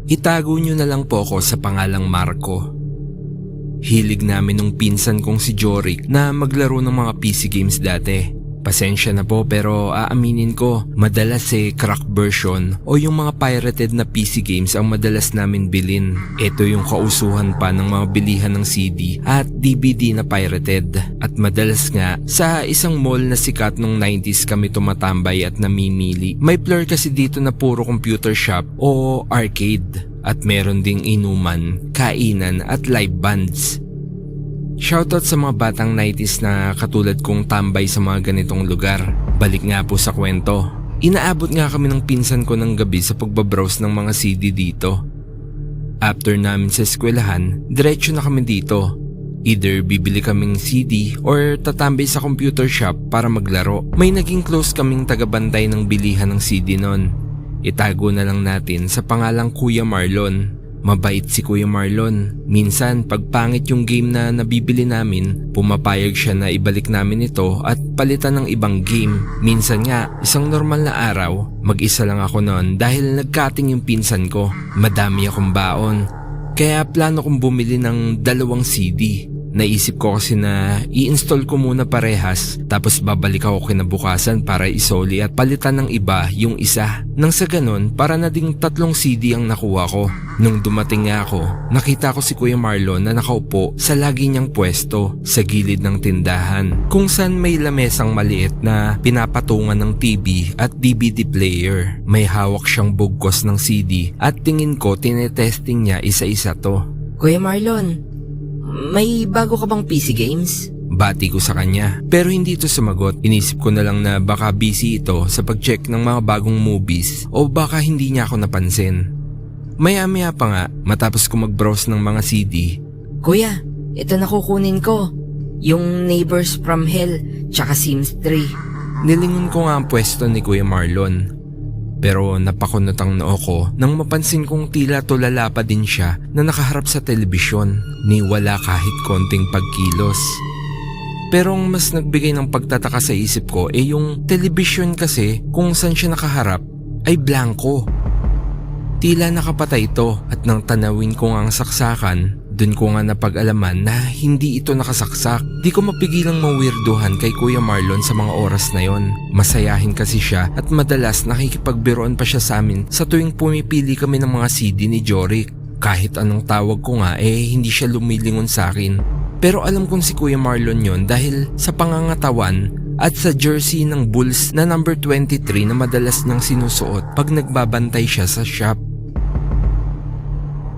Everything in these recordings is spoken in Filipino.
Itago nyo na lang po ako sa pangalang Marco. Hilig namin nung pinsan kong si Jorik na maglaro ng mga PC games dati. Pasensya na po pero aaminin ko, madalas crack version o yung mga pirated na PC games ang madalas namin bilin. Ito yung kausuhan pa ng mga bilihan ng CD at DVD na pirated. At madalas nga, sa isang mall na sikat nung 90s kami tumatambay at namimili. May floor kasi dito na puro computer shop o arcade. At meron ding inuman, kainan at live bands. Shoutout sa mga batang 90s na katulad kong tambay sa mga ganitong lugar. Balik nga po sa kwento. Inaabot nga kami ng pinsan ko ng gabi sa pagbabrowse ng mga CD dito. After namin sa eskwelahan, diretso na kami dito. Either bibili kaming CD or tatambay sa computer shop para maglaro. May naging close kaming tagabantay ng bilihan ng CD nun. Itago na lang natin sa pangalang Kuya Marlon. Mabait si Kuya Marlon. Minsan, pag pangit yung game na nabibili namin, pumapayag siya na ibalik namin ito at palitan ng ibang game. Minsan nga, isang normal na araw, mag-isa lang ako noon dahil nagkating yung pinsan ko. Madami akong baon. Kaya plano kong bumili ng 2 CD. Naisip ko kasi na i-install ko muna parehas tapos babalik ako kinabukasan para isoli at palitan ng iba yung isa. Nang sa ganun, para na ding 3 CD ang nakuha ko. Nung dumating nga ako, nakita ko si Kuya Marlon na nakaupo sa lagi niyang pwesto sa gilid ng tindahan kung saan may lamesang maliit na pinapatungan ng TV at DVD player. May hawak siyang bugkos ng CD at tingin ko tinetesting niya isa-isa to. Kuya Marlon, may bago ka bang PC games? Bati ko sa kanya pero hindi ito sumagot. Inisip ko na lang na baka busy ito sa pag-check ng mga bagong movies o baka hindi niya ako napansin. Maya-maya pa nga matapos ko mag-browse ng mga CD. Kuya, ito na kukunin ko. Yung Neighbors from Hell tsaka Sims 3. Nilingon ko nga ang pwesto ni Kuya Marlon. Pero napakunotang noo ko nang mapansin kong tila tulala pa din siya na nakaharap sa telebisyon ni wala kahit konting pagkilos. Pero ang mas nagbigay ng pagtataka sa isip ko yung telebisyon kasi kung saan siya nakaharap ay blanko. Tila nakapatay ito at nang tanawin ko nga ang saksakan, dun ko nga napag-alaman na hindi ito nakasaksak. Di ko mapigilang mawirduhan kay Kuya Marlon sa mga oras na yon. Masayahin kasi siya at madalas nakikipagbiroan pa siya sa amin sa tuwing pumipili kami ng mga CD ni Jorik. Kahit anong tawag ko nga hindi siya lumilingon sa akin. Pero alam kong si Kuya Marlon yon dahil sa pangangatawan at sa jersey ng Bulls na number 23 na madalas niyang sinusuot pag nagbabantay siya sa shop.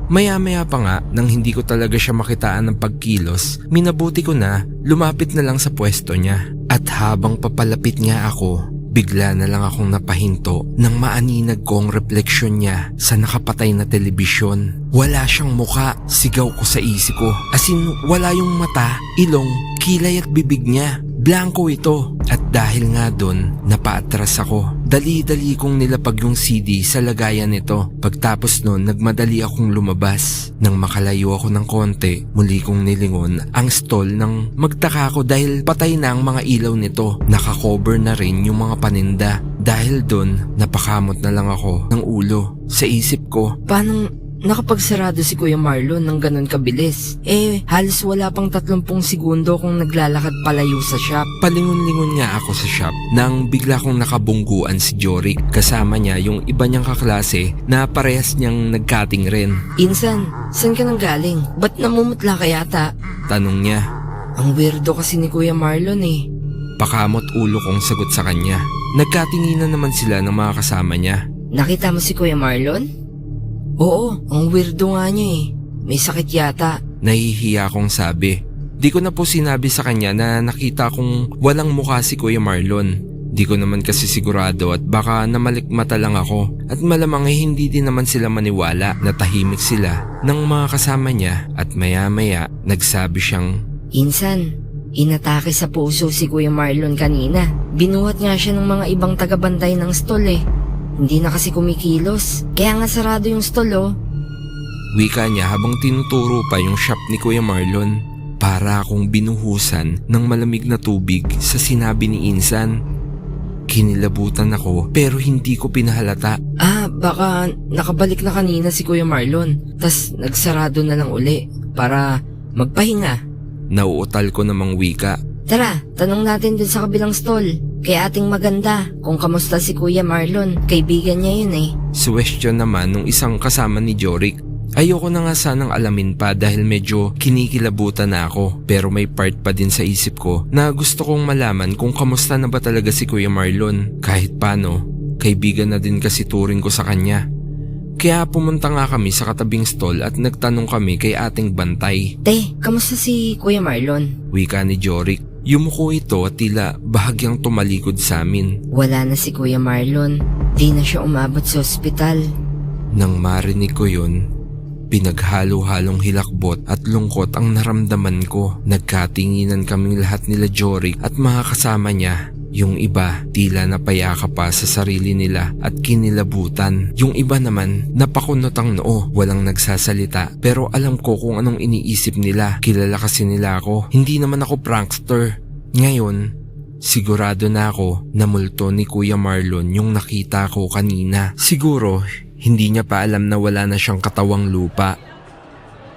Maya-maya pa nga nang hindi ko talaga siya makitaan ng pagkilos, minabuti ko na lumapit na lang sa pwesto niya. At habang papalapit nga ako, bigla na lang akong napahinto nang maaninag ko ang refleksyon niya sa nakapatay na telebisyon. Wala siyang muka, sigaw ko sa isip ko. As in, wala yung mata, ilong, kilay at bibig niya. Blanco ito. At dahil nga doon, napaatras ako. Dali-dali kong nilapag yung CD sa lagayan nito. Pagtapos nun, nagmadali akong lumabas. Nang makalayo ako ng konti, muli kong nilingon ang stall nang magtaka ako dahil patay na ang mga ilaw nito. Nakakover na rin yung mga paninda. Dahil doon, napakamot na lang ako ng ulo. Sa isip ko, Paano nakapagsarado si Kuya Marlon ng ganun kabilis? Halos wala pang 30 segundo kung naglalakad palayo sa shop. palingon-lingon nga ako sa shop nang bigla kong nakabungguan si Jorik. Kasama niya yung iba niyang kaklase na parehas niyang nagkating rin. Insan, saan ka nang galing? Ba't namumutla ka yata? Tanong niya. Ang weirdo kasi ni Kuya Marlon Pakamot ulo kong sagot sa kanya. Nagkatinginan naman sila ng mga kasama niya. Nakita mo si Kuya Marlon? Oo, ang weirdo nga niya May sakit yata. Nahihiya kong sabi. Di ko na po sinabi sa kanya na nakita kong walang mukha si Kuya Marlon. Di ko naman kasi sigurado at baka namalikmata lang ako. At malamang hindi din naman sila maniwala na tahimik sila ng mga kasama niya. At maya-maya nagsabi siyang, Insan, inatake sa puso si Kuya Marlon kanina. Binuhat nga siya ng mga ibang tagabantay ng stall Hindi na kasi kumikilos. Kaya nga sarado yung stall wika niya habang tinuturo pa yung shop ni Kuya Marlon. Para akong binuhusan ng malamig na tubig sa sinabi ni Insan. Kinilabutan ako pero hindi ko pinahalata. Baka nakabalik na kanina si Kuya Marlon, tas nagsarado na lang uli para magpahinga. Nauutal ko namang wika. Tara, tanong natin dun sa kabilang stall. Kay ating maganda, kung kamusta si Kuya Marlon, kaibigan niya yun eh. Suwestiyon naman nung isang kasama ni Jorik. Ayoko na nga sanang alamin pa dahil medyo kinikilabutan na ako, pero may part pa din sa isip ko na gusto kong malaman kung kamusta na ba talaga si Kuya Marlon. Kahit paano, kaibigan na din kasi turing ko sa kanya. Kaya pumunta nga kami sa katabing stall at nagtanong kami kay ating bantay. Te, kamusta si Kuya Marlon? Wika ni Jorik. Yumuko ito at tila bahagyang tumalikod sa amin. Wala na si Kuya Marlon. Di na siya umabot sa ospital. Nang marinig ko yun, pinaghalo-halong hilakbot at lungkot ang naramdaman ko. Nagkatinginan kaming lahat nila Jorik at mga kasama niya. Yung iba, tila napayaka pa sa sarili nila at kinilabutan. Yung iba naman, napakunot ang noo, walang nagsasalita. Pero alam ko kung anong iniisip nila. Kilala kasi nila ako. Hindi naman ako prankster. Ngayon, sigurado na ako na multo ni Kuya Marlon yung nakita ko kanina. Siguro, hindi niya pa alam na wala na siyang katawang lupa.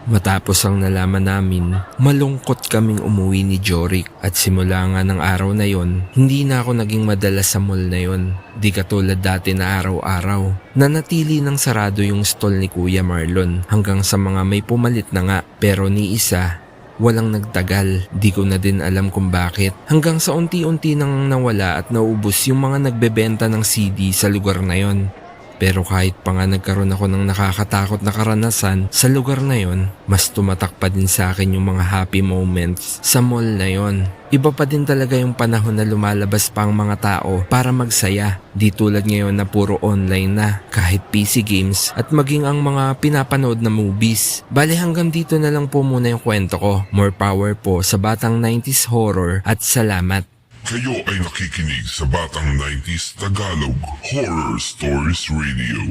Matapos ang nalaman namin, malungkot kaming umuwi ni Jorik at simula nga ng araw na yon, hindi na ako naging madalas sa mall na yon. Di katulad dati na araw-araw. Nanatili ng sarado yung stall ni Kuya Marlon hanggang sa mga may pumalit na nga, pero ni isa, walang nagtagal. Di ko na din alam kung bakit. Hanggang sa unti-unti nang nawala at naubos yung mga nagbebenta ng CD sa lugar na yon. Pero kahit pa nga nagkaroon ako ng nakakatakot na karanasan sa lugar na yon, mas tumatak pa din sa akin yung mga happy moments sa mall na yon. Iba pa din talaga yung panahon na lumalabas pa ang mga tao para magsaya. Di tulad ngayon na puro online na, kahit PC games at maging ang mga pinapanood na movies. Bale hanggang dito na lang po muna yung kwento ko. More power po sa Batang 90s Horror at salamat. Kayo ay nakikinig sa Batang 90s Tagalog Horror Stories Radio.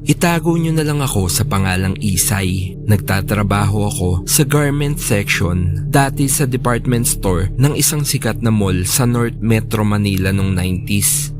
Itago nyo na lang ako sa pangalang Isay. Nagtatrabaho ako sa garment section, dati sa department store ng isang sikat na mall sa North Metro Manila noong 90s.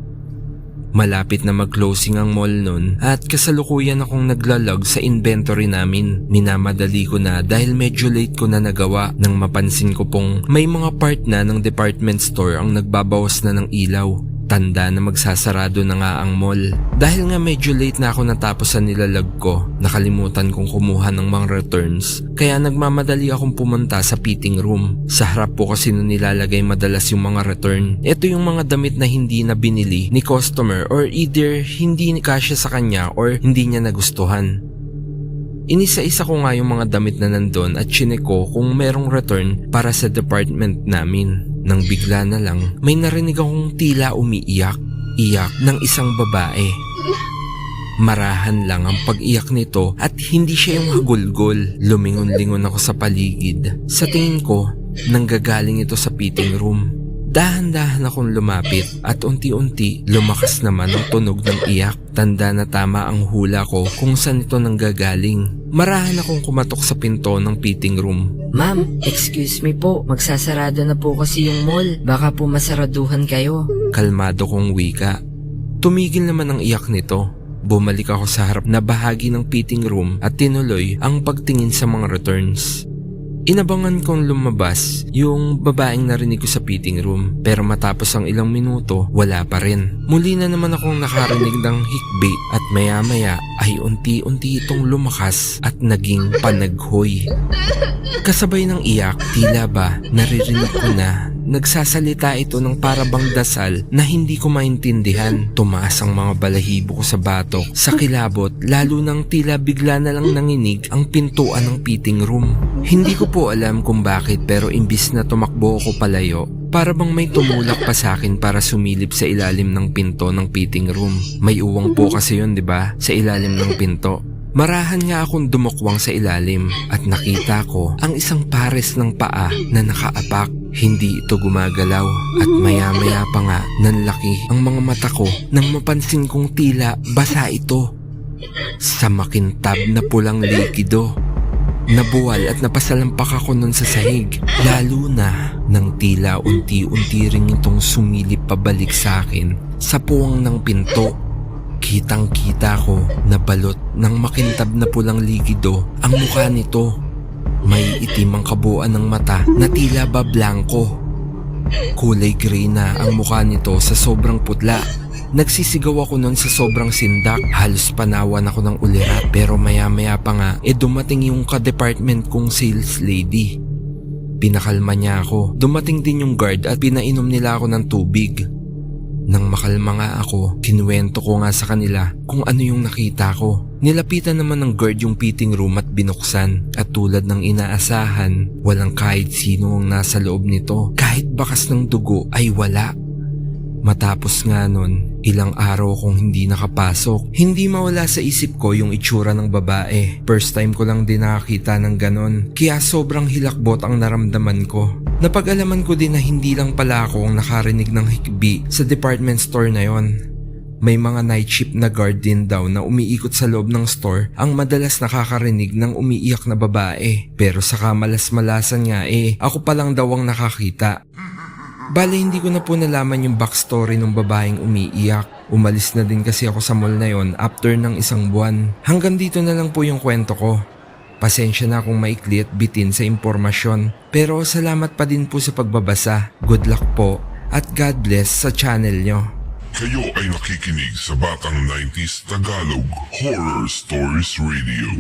Malapit na mag-closing ang mall nun at kasalukuyan akong naglalog sa inventory namin. Minamadali ko na dahil medyo late ko na nagawa nang mapansin ko pong may mga part na ng department store ang nagbabawas na ng ilaw. Tanda na magsasarado na nga ang mall. Dahil nga medyo late na ako natapos sa nilalag ko, nakalimutan kong kumuha ng mga returns. Kaya nagmamadali akong pumunta sa fitting room. Sa harap po kasi na nilalagay madalas yung mga return. Ito yung mga damit na hindi na binili ni customer or either hindi kasya sa kanya or hindi niya nagustuhan. Inisa-isa ko nga yung mga damit na nandun at chinek ko kung merong return para sa department namin. Nang bigla na lang, may narinig akong tila umiiyak. Iyak ng isang babae. Marahan lang ang pag-iyak nito at hindi siya yung hagulgol. Lumingon-lingon ako sa paligid. Sa tingin ko, nanggagaling ito sa fitting room. Dahan-dahan akong lumapit at unti-unti lumakas naman ang tunog ng iyak. Tanda na tama ang hula ko kung saan ito nanggagaling. Marahan akong kumatok sa pinto ng fitting room. Ma'am, excuse me po. Magsasarado na po kasi yung mall. Baka po masaraduhan kayo. Kalmado kong wika. Tumigil naman ang iyak nito. Bumalik ako sa harap na bahagi ng fitting room at tinuloy ang pagtingin sa mga returns. Inabangan kong lumabas yung babaeng narinig ko sa fitting room, pero matapos ang ilang minuto, wala pa rin. Muli na naman akong nakarinig ng hikbi at maya-maya ay unti-unti itong lumakas at naging panaghoy. Kasabay ng iyak, tila ba naririnig ko na nagsasalita ito ng parabang dasal na hindi ko maintindihan. Tumaas ang mga balahibo ko sa batok, sa kilabot, lalo nang tila bigla na lang nanginig ang pintuan ng fitting room. Hindi ko po alam kung bakit pero imbis na tumakbo ako palayo, para bang may tumulak pa sa akin para sumilip sa ilalim ng pinto ng fitting room. May uwang po kasi yun, 'di ba? Sa ilalim ng pinto. Marahan nga akong dumukwang sa ilalim at nakita ko ang isang pares ng paa na nakaapak. Hindi ito gumagalaw at maya-maya pa nga nanlaki ang mga mata ko nang mapansin kong tila basa ito sa makintab na pulang likido. Nabuwal at napasalampak ako nun sa sahig. Lalo na nang tila unti-unti ring itong sumilip pabalik sa akin sa puwang ng pinto. Kitang-kita ko na balot ng makintab na pulang likido ang mukha nito. May itim ang kabuuan ng mata na tila ba blanco. Kulay gray na ang mukha nito sa sobrang putla. Nagsisigaw ako nun sa sobrang sindak. Halos panawan ako ng ulirat, pero maya-maya pa nga dumating yung ka-department kong sales lady. Pinakalma niya ako. Dumating din yung guard at pinainom nila ako ng tubig. Nang makalma nga ako, kinuwento ko nga sa kanila kung ano yung nakita ko. Nilapitan naman ng guard yung fitting room at binuksan. At tulad ng inaasahan, walang kahit sino ang nasa loob nito. Kahit bakas ng dugo ay wala. Matapos nga nun, ilang araw kong hindi nakapasok. Hindi mawala sa isip ko yung itsura ng babae. First time ko lang din nakakita ng ganon. Kaya sobrang hilakbot ang naramdaman ko. Napag-alaman ko din na hindi lang pala ako ang nakarinig ng hikbi sa department store na yon. May mga night shift na guard din daw na umiikot sa loob ng store ang madalas nakakarinig ng umiiyak na babae. Pero sa kamalas-malasan nga ako pa lang daw ang nakakita. Bale, hindi ko na po nalaman yung backstory ng babaeng umiiyak. Umalis na din kasi ako sa mall na yon after ng isang buwan. Hanggang dito na lang po yung kwento ko. Pasensya na kung maikli at bitin sa impormasyon. Pero salamat pa din po sa pagbabasa. Good luck po at God bless sa channel nyo. Kayo ay nakikinig sa Batang 90s Tagalog Horror Stories Radio.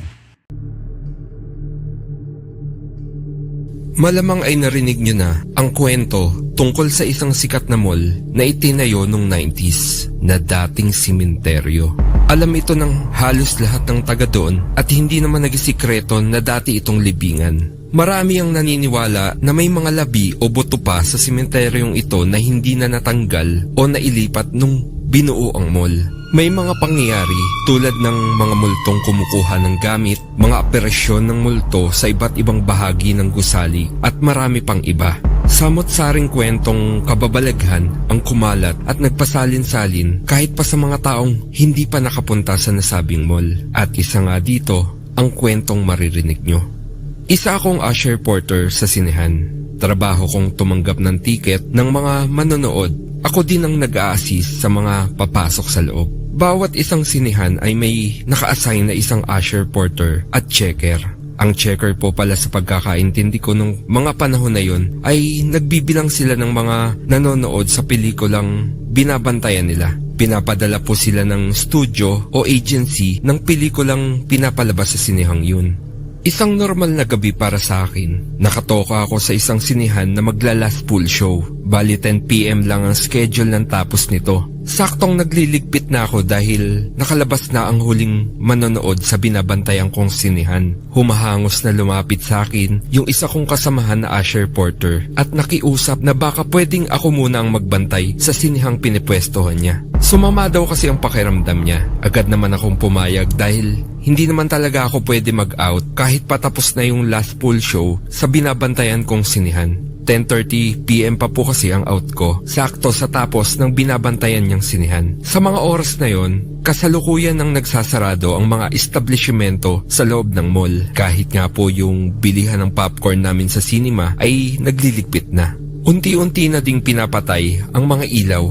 Malamang ay narinig nyo na ang kwento tungkol sa isang sikat na mall na itinayo noong 90s na dating simenteryo. Alam ito ng halos lahat ng taga doon at hindi naman nagisikreto na dati itong libingan. Marami ang naniniwala na may mga labi o buto pa sa simenteryong ito na hindi na natanggal o nailipat nung binuo ang mall. May mga pangyayari tulad ng mga multong kumukuha ng gamit, mga operasyon ng multo sa iba't ibang bahagi ng gusali at marami pang iba. Samot-saring kwentong kababalaghan ang kumalat at nagpasalin-salin kahit pa sa mga taong hindi pa nakapunta sa nasabing mall. At isa nga dito ang kwentong maririnig nyo. Isa akong usher porter sa sinehan. Trabaho kong tumanggap ng tiket ng mga manonood. Ako din ang nag-a-assist sa mga papasok sa loob. Bawat isang sinehan ay may naka-assign na isang usher porter at checker. Ang checker po pala sa pagkakaintindi ko nung mga panahon na yon ay nagbibilang sila ng mga nanonood sa pelikulang binabantayan nila. Pinapadala po sila ng studio o agency ng pelikulang pinapalabas sa sinehang yun. Isang normal na gabi para sa akin. Nakatoka ako sa isang sinehan na magla-last full show. Bali 10 PM lang ang schedule ng tapos nito. Saktong nagliligpit na ako dahil nakalabas na ang huling manonood sa binabantayan kong sinehan. Humahangos na lumapit sa akin yung isa kong kasamahan na usher porter at nakiusap na baka pwedeng ako muna ang magbantay sa sinehang pinipwestohan niya. Sumama daw kasi ang pakiramdam niya. Agad naman akong pumayag dahil hindi naman talaga ako pwede mag-out kahit patapos na yung last full show sa binabantayan kong sinehan. 10:30 PM pa po kasi ang out ko, sakto sa tapos ng binabantayan niyang sinehan. Sa mga oras na yon, kasalukuyan nang nagsasarado ang mga establishmento sa loob ng mall. Kahit nga po yung bilihan ng popcorn namin sa cinema ay nagliligpit na. Unti-unti na ding pinapatay ang mga ilaw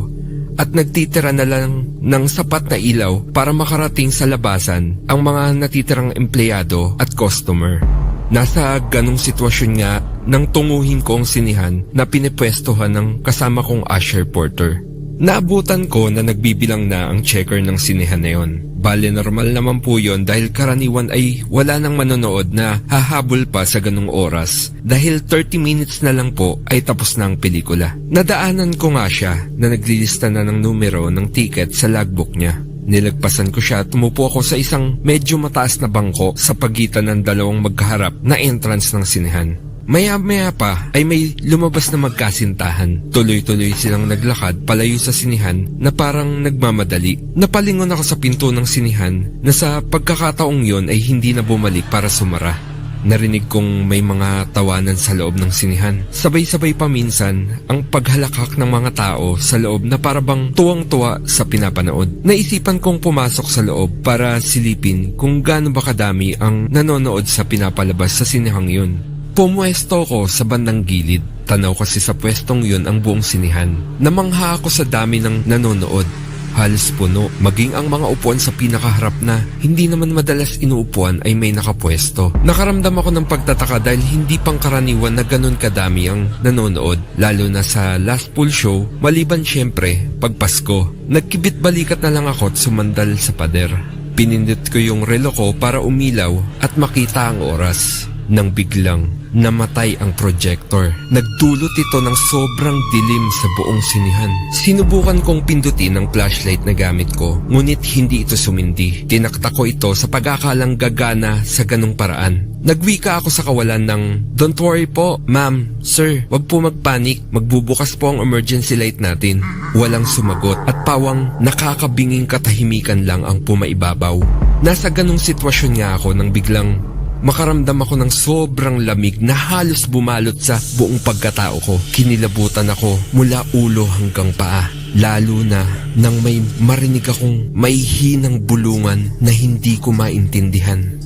at nagtitira na lang ng sapat na ilaw para makarating sa labasan ang mga natitirang empleyado at customer. Nasa ganong sitwasyon nga nang tunguhin ko ang sinihan na pinipwestohan ng kasama kong usher porter. Naabutan ko na nagbibilang na ang checker ng sinehan na yon. Bale normal naman po yon dahil karaniwan ay wala nang manonood na hahabol pa sa ganong oras. Dahil 30 minutes na lang po ay tapos na ang pelikula. Nadaanan ko nga siya na naglilista na ng numero ng ticket sa logbook niya. Nilagpasan ko siya at tumupo ako sa isang medyo mataas na bangko sa pagitan ng dalawang magkaharap na entrance ng sinehan. Maya-maya pa ay may lumabas na magkasintahan. Tuloy-tuloy silang naglakad palayo sa sinihan na parang nagmamadali. Napalingon ako sa pinto ng sinihan na sa pagkakataong yon ay hindi na bumalik para sumara. Narinig kong may mga tawanan sa loob ng sinihan. Sabay-sabay pa minsan ang paghalakak ng mga tao sa loob na parabang tuwang-tuwa sa pinapanood. Naisipan kong pumasok sa loob para silipin kung gaano ba kadami ang nanonood sa pinapalabas sa sinihang yun. Pumuesto ko sa bandang gilid. Tanaw kasi sa pwestong yun ang buong sinihan. Namangha ako sa dami ng nanonood. Halos puno, maging ang mga upuan sa pinakaharap na hindi naman madalas inuupuan ay may nakapwesto. Nakaramdam ako ng pagtataka dahil hindi pangkaraniwan na ganun kadami ang nanonood, lalo na sa last pool show, maliban syempre pag Pasko. Nagkibit balikat na lang ako at sumandal sa pader. Pinindot ko yung relo ko para umilaw at makita ang oras. Nang biglang namatay ang projector. Nagdulot ito ng sobrang dilim sa buong sinihan. Sinubukan kong pindutin ang flashlight na gamit ko, ngunit hindi ito sumindi. Tinakta ko ito sa pag-akalang gagana sa ganung paraan. Nagwika ako sa kawalan ng, "Don't worry po, ma'am, sir, wag po magpanik, magbubukas po ang emergency light natin." Walang sumagot at pawang nakakabinging katahimikan lang ang pumaibabaw. Nasa ganung sitwasyon nga ako nang biglang makaramdam ako ng sobrang lamig na halos bumalot sa buong pagkatao ko. Kinilabutan ako mula ulo hanggang paa. Lalo na nang may marinig akong may hinang bulungan na hindi ko maintindihan.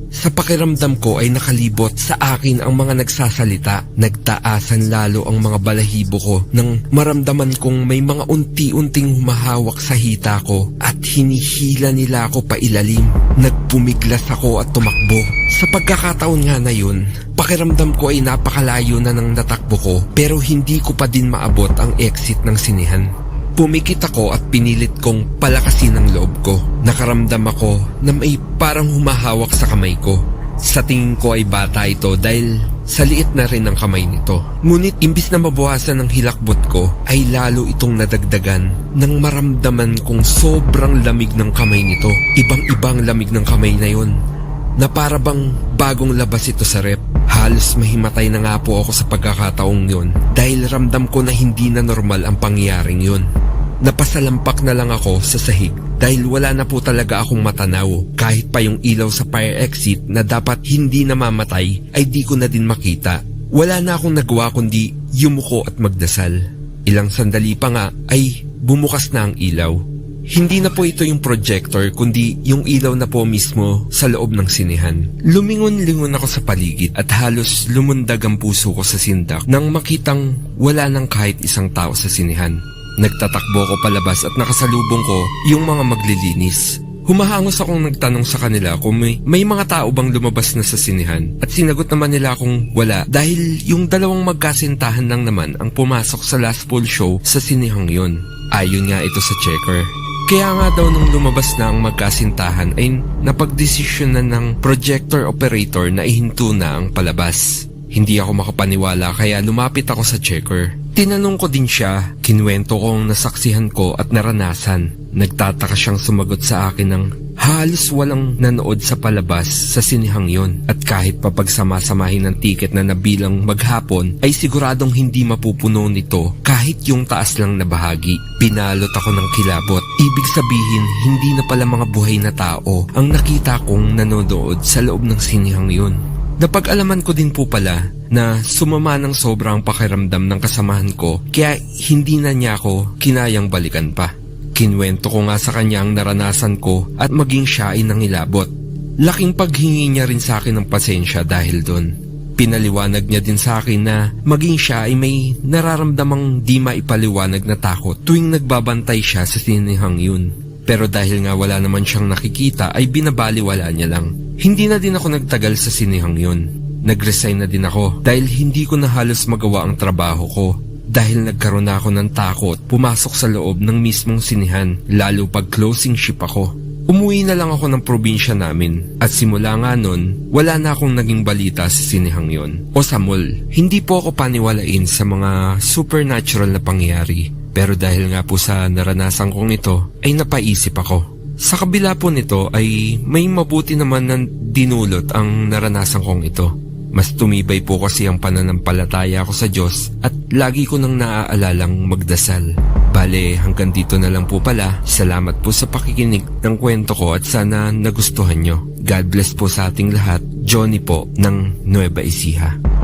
Sa pakiramdam ko ay nakalibot sa akin ang mga nagsasalita. Nagtaasan lalo ang mga balahibo ko nang maramdaman kong may mga unti-unting humahawak sa hita ko at hinihila nila ako pailalim. Nagpumiglas ako at tumakbo. Sa pagkakataon nga na yun, pakiramdam ko ay napakalayo na ng natakbo ko pero hindi ko pa din maabot ang exit ng sinihan. Pumikit ako at pinilit kong palakasin ang loob ko. Nakaramdam ako na may parang humahawak sa kamay ko. Sa tingin ko ay bata ito dahil sa liit na rin ang kamay nito. Ngunit imbis na mabawasan ang hilakbot ko, ay lalo itong nadagdagan nang maramdaman kong sobrang lamig ng kamay nito. Ibang-ibang lamig ng kamay na yon, na para bang bagong labas ito sa rep. Halos mahimatay na nga po ako sa pagkakataong yun dahil ramdam ko na hindi na normal ang pangyayaring yun. Napasalampak na lang ako sa sahig dahil wala na po talaga akong matanaw. Kahit pa yung ilaw sa fire exit na dapat hindi namamatay ay di ko na din makita. Wala na akong nagawa kundi yumuko at magdasal. Ilang sandali pa nga ay bumukas na ang ilaw. Hindi na po ito yung projector kundi yung ilaw na po mismo sa loob ng sinihan. Lumingon-lingon ako sa paligid at halos lumundag ang puso ko sa sindak nang makitang wala nang kahit isang tao sa sinihan. Nagtatakbo ko palabas at nakasalubong ko yung mga maglilinis. Humahangos akong nagtanong sa kanila kung may mga tao bang lumabas na sa sinihan at sinagot naman nila akong wala dahil yung dalawang magkasintahan lang naman ang pumasok sa last pool show sa sinihang yun. Ayon nga ito sa checker. Kaya nga daw nung lumabas na ang magkasintahan ay napagdesisyonan ng projector operator na ihinto na ang palabas. Hindi ako makapaniwala kaya lumapit ako sa checker. Tinanong ko din siya, kinuwento kong nasaksihan ko at naranasan. Nagtataka siyang sumagot sa akin ng halos walang nanood sa palabas sa sinihang yon. At kahit papagsama-samahin ng tiket na nabilang maghapon ay siguradong hindi mapupuno nito kahit yung taas lang na bahagi. Pinalot ako ng kilabot. Ibig sabihin hindi na pala mga buhay na tao ang nakita kong nanonood sa loob ng sinihang yon. Napag-alaman ko din po pala na sumama ng sobrang pakiramdam ng kasamahan ko kaya hindi na niya ako kinayang balikan pa. Kinwento ko nga sa kanya ang naranasan ko at maging siya ay nangilabot. Laking paghingi niya rin sa akin ng pasensya dahil doon. Pinaliwanag niya din sa akin na maging siya ay may nararamdamang di maipaliwanag na takot tuwing nagbabantay siya sa sinihang yun. Pero dahil nga wala naman siyang nakikita ay binabaliwala niya lang. Hindi na din ako nagtagal sa sinihang yun. Nag-resign na din ako dahil hindi ko na halos magawa ang trabaho ko. Dahil nagkaroon na ako ng takot, pumasok sa loob ng mismong sinihan, lalo pag closing ship ako. Umuwi na lang ako ng probinsya namin at simula nga nun, wala na akong naging balita sa sinihang yon o sa mall. Hindi po ako paniwalain sa mga supernatural na pangyayari. Pero dahil nga po sa naranasan kong ito, ay napaisip ako. Sa kabila po nito ay may mabuti naman na dinulot ang naranasan kong ito. Mas tumibay po kasi ang pananampalataya ko sa Diyos at lagi ko nang naaalalang magdasal. Bale, hanggang dito na lang po pala. Salamat po sa pakikinig ng kwento ko at sana nagustuhan nyo. God bless po sa ating lahat. Johnny po ng Nueva Ecija.